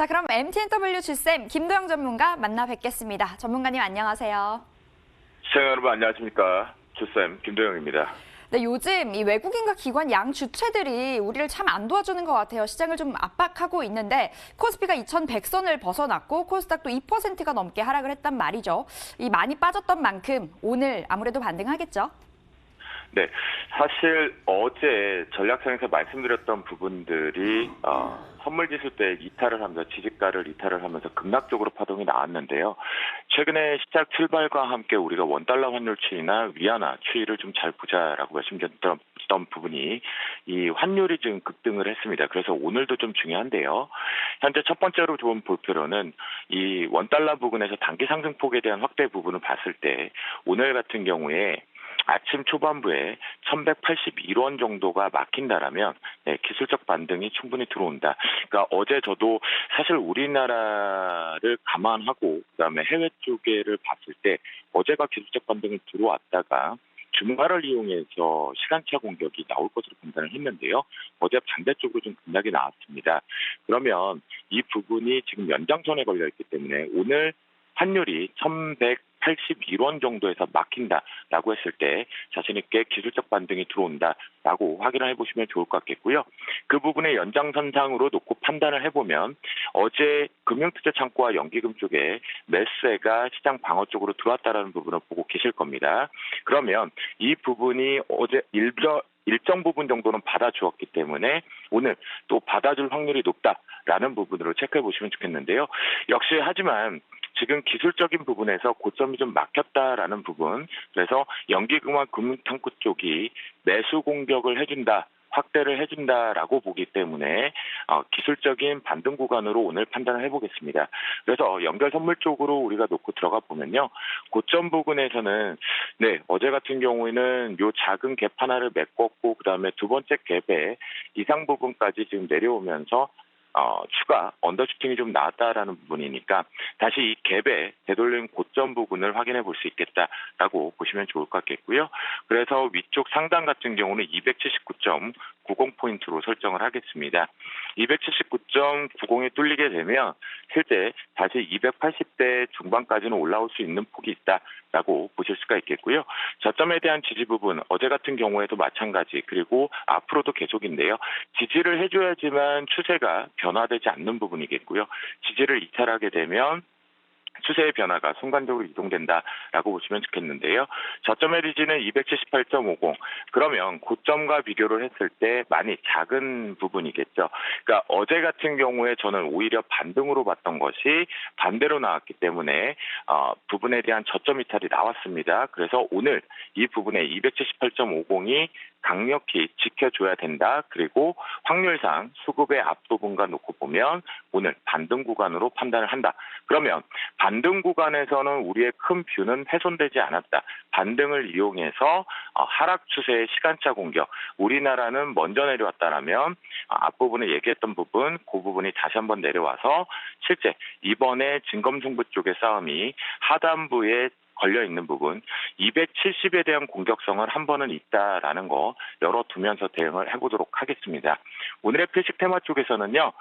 자, 그럼 MTNW GSM 김도영 전문가 만나 뵙겠습니다. 전문가님 안녕하세요. 시청자 여러분 안녕하십니까. 주쌤 김도영입니다. 네, 요즘 이 외국인과 기관 양 주체들이 우리를 참 안 도와주는 것 같아요. 시장을 좀 압박하고 있는데 코스피가 2100선을 벗어났고 코스닥도 2%가 넘게 하락을 했단 말이죠. 이 많이 빠졌던 만큼 오늘 아무래도 반등하겠죠? 네, 사실 어제 전략상에서 말씀드렸던 부분들이 선물지수 때 이탈을 하면서 지지가를 이탈을 하면서 급락적으로 파동이 나왔는데요. 최근에 시작 출발과 함께 우리가 원달러 환율 추이나 위안화 추이를 좀 잘 보자라고 말씀드렸던 부분이 이 환율이 지금 급등을 했습니다. 그래서 오늘도 좀 중요한데요. 현재 첫 번째로 좋은 볼표로는 이 원달러 부분에서 단기 상승폭에 대한 확대 부분을 봤을 때 오늘 같은 경우에 아침 초반부에 1181원 정도가 막힌다라면 기술적 반등이 충분히 들어온다. 그러니까 어제 저도 사실 우리나라를 감안하고 그다음에 해외 쪽에를 봤을 때 어제가 기술적 반등이 들어왔다가 주말을 이용해서 시간차 공격이 나올 것으로 판단을 했는데요. 어제 반대쪽으로 좀 급락이 나왔습니다. 그러면 이 부분이 지금 연장선에 걸려 있기 때문에 오늘 환율이 1181원 정도에서 막힌다라고 했을 때 자신 있게 기술적 반등이 들어온다라고 확인을 해보시면 좋을 것 같겠고요. 그 부분의 연장선상으로 놓고 판단을 해보면 어제 금융투자창고와 연기금 쪽에 매수세가 시장 방어 쪽으로 들어왔다라는 부분을 보고 계실 겁니다. 그러면 이 부분이 어제 일정 부분 정도는 받아주었기 때문에 오늘 또 받아줄 확률이 높다라는 부분으로 체크해 보시면 좋겠는데요. 역시 하지만 지금 기술적인 부분에서 고점이 좀 막혔다라는 부분, 그래서 연기금과 금융창고 쪽이 매수 공격을 해준다, 확대를 해준다라고 보기 때문에 기술적인 반등 구간으로 오늘 판단을 해보겠습니다. 그래서 연결 선물 쪽으로 우리가 놓고 들어가 보면요. 고점 부분에서는 어제 같은 경우에는 요 작은 갭 하나를 메꿨고 그다음에 두 번째 갭에 이상 부분까지 지금 내려오면서 추가 언더슈팅이 좀 나왔다라는 부분이니까 다시 이 갭에 되돌린 고점 부분을 확인해 볼 수 있겠다라고 보시면 좋을 것 같겠고요. 그래서 위쪽 상단 같은 경우는 279.90포인트로 설정을 하겠습니다. 279.90이 뚫리게 되면 실제 다시 280대 중반까지는 올라올 수 있는 폭이 있다라고 보실 수가 있겠고요. 저점에 대한 지지 부분 어제 같은 경우에도 마찬가지 그리고 앞으로도 계속인데요. 지지를 해줘야지만 추세가 변화되지 않는 부분이겠고요. 지지를 이탈하게 되면 추세의 변화가 순간적으로 이동된다라고 보시면 좋겠는데요. 저점의 리지는 278.50. 그러면 고점과 비교를 했을 때 많이 작은 부분이겠죠. 그러니까 어제 같은 경우에 저는 오히려 반등으로 봤던 것이 반대로 나왔기 때문에 부분에 대한 저점 이탈이 나왔습니다. 그래서 오늘 이 부분에 278.50이 강력히 지켜줘야 된다. 그리고 확률상 수급의 앞부분과 놓고 보면 오늘 반등 구간으로 판단을 한다. 그러면 반등 구간에서는 우리의 큰 뷰는 훼손되지 않았다. 반등을 이용해서 하락 추세의 시간차 공격. 우리나라는 먼저 내려왔다라면 앞부분에 얘기했던 부분, 그 부분이 다시 한번 내려와서 실제 이번에 진검승부 쪽의 싸움이 하단부에 걸려있는 부분 270에 대한 공격성은 한 번은 있다라는 거 열어두면서 대응을 해보도록 하겠습니다. 오늘의 필식 테마 쪽에서는요.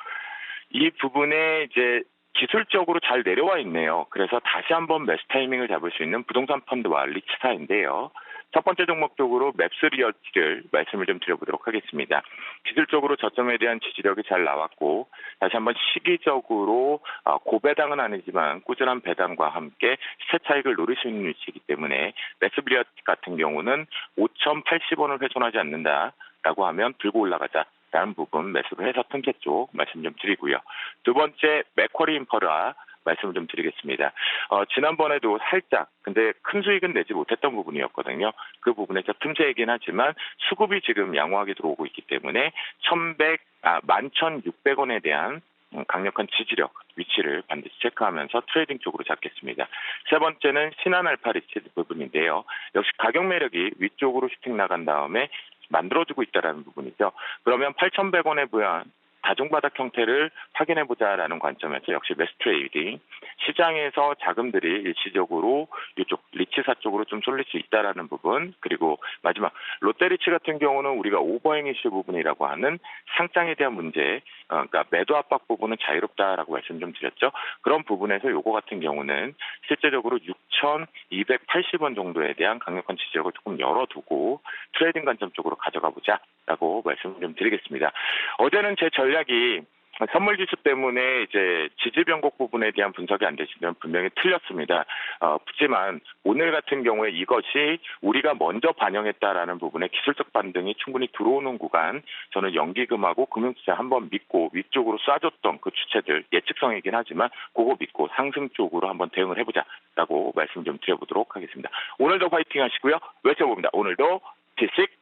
이 부분에 이제 기술적으로 잘 내려와 있네요. 그래서 다시 한번 매수 타이밍을 잡을 수 있는 부동산 펀드와 리츠사인데요. 첫 번째 종목적으로 맵스리얼티를 말씀을 좀 드려보도록 하겠습니다. 기술적으로 저점에 대한 지지력이 잘 나왔고 다시 한번 시기적으로 고배당은 아니지만 꾸준한 배당과 함께 시세 차익을 노릴 수 있는 위치이기 때문에 맵스리얼티 같은 경우는 5,080원을 훼손하지 않는다라고 하면 들고 올라가자. 라는 부분 매수를 해서 틈새 쪽 말씀 좀 드리고요. 두 번째 맥쿼리 인퍼라 말씀을 좀 드리겠습니다. 지난번에도 살짝 근데 큰 수익은 내지 못했던 부분이었거든요. 그 부분에서 틈새이긴 하지만 수급이 지금 양호하게 들어오고 있기 때문에 11,600원에 대한 강력한 지지력 위치를 반드시 체크하면서 트레이딩 쪽으로 잡겠습니다. 세 번째는 신한알파리츠 부분인데요. 역시 가격 매력이 위쪽으로 슈팅 나간 다음에 만들어주고 있다는 부분이죠. 그러면 8,100원에 부여한 다중바닥 형태를 확인해보자라는 관점에서 역시 매수 트레이딩, 시장에서 자금들이 일시적으로 이쪽 리츠사 쪽으로 좀 쏠릴 수 있다라는 부분, 그리고 마지막 롯데리츠 같은 경우는 우리가 오버행 이슈 부분이라고 하는 상장에 대한 문제, 그러니까 매도 압박 부분은 자유롭다라고 말씀 좀 드렸죠. 그런 부분에서 요거 같은 경우는 실제적으로 6,280원 정도에 대한 강력한 지지력을 조금 열어두고 트레이딩 관점 쪽으로 가져가 보자라고 말씀 좀 드리겠습니다. 어제는 제 전략이 선물 지수 때문에 이제 지지 변곡 부분에 대한 분석이 안 되시면 분명히 틀렸습니다. 하지만 오늘 같은 경우에 이것이 우리가 먼저 반영했다라는 부분에 기술적 반등이 충분히 들어오는 구간, 저는 연기금하고 금융투자 한번 믿고 위쪽으로 쏴줬던 그 주체들, 예측성이긴 하지만 그거 믿고 상승 쪽으로 한번 대응을 해보자라고 말씀 좀 드려보도록 하겠습니다. 오늘도 화이팅 하시고요. 외쳐봅니다. 오늘도 필식